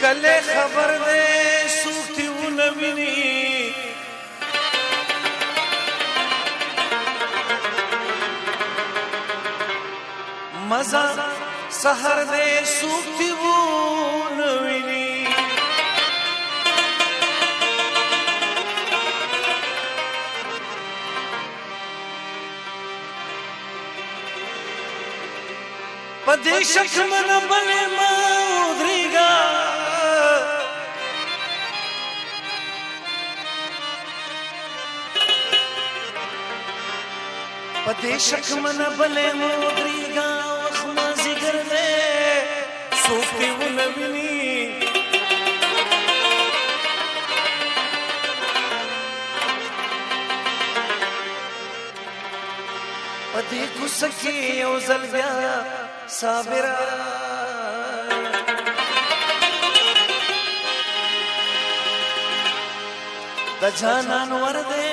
کله خبر دې سوکتی ونویني مزا سحر دې سوکتی ونویني پدې شک من بلې ما ودرېګا پدې شک من بلې ما ودرېګا وخما زګر دې سوکتی ونویني پدې کوسکه یو ځل بیا صابرا د جانان ورده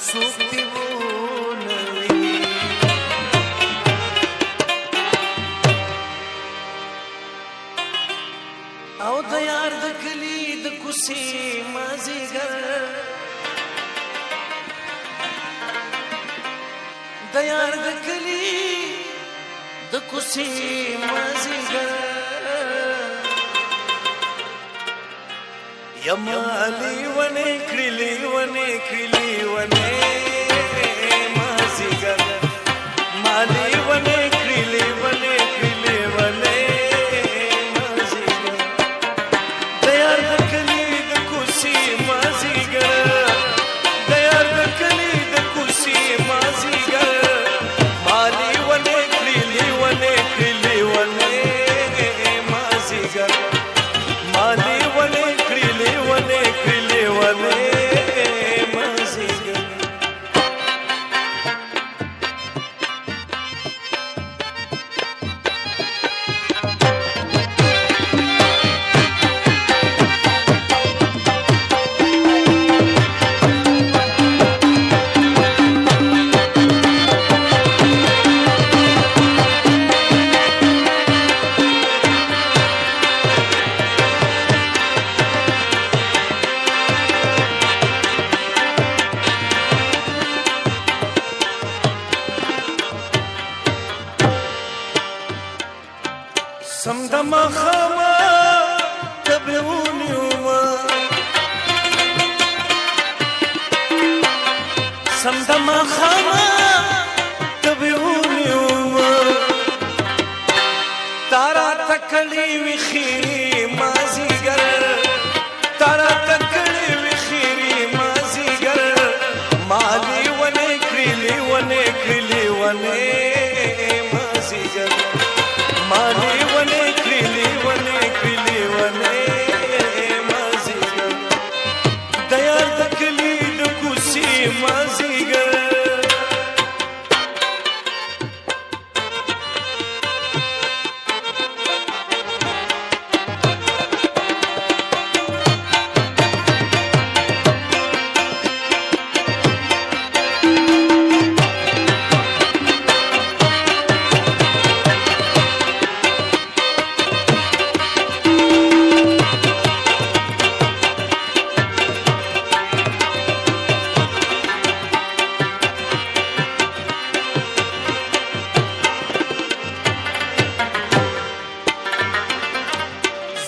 سوکتی ونویني او د یار د کلی د کوسي مازیګر د یار د کلی د کوسي مازیګر یمالی ونه کړلی مازیګر مالی ونه کړلی مازیګر د یار د کلی د کوسي مازیګر د یار د کلی د کوسي مازیګر مالی ونه کړلی مازیګر مالی ونه کړلی مازیګر سمدما خما تبعوني وما سمدما خما تبعوني وما تارا تکلی وی خیری مازیګر تارا تکلی وی خیری مازیګر مالی ونه کړلی مازیګر مالی ونه کړلی مازیګر د یار د کلی د کوسي مازیګر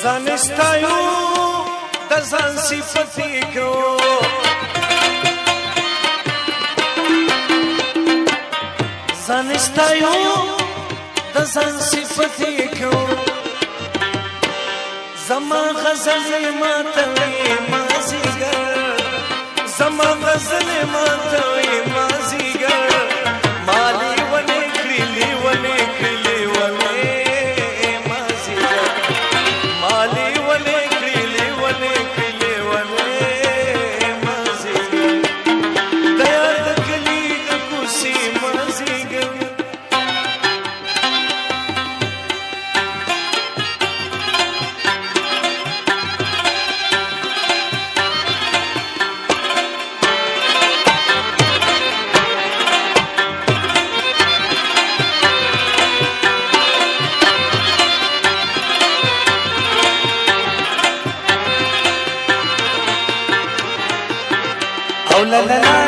زانستایو د ځان صفتی کو زانستایو د ځان صفتی کو زما غزل ماتوي مازیګر زما غزل ماتوي مازیګر مالی ونه کړلی لا لا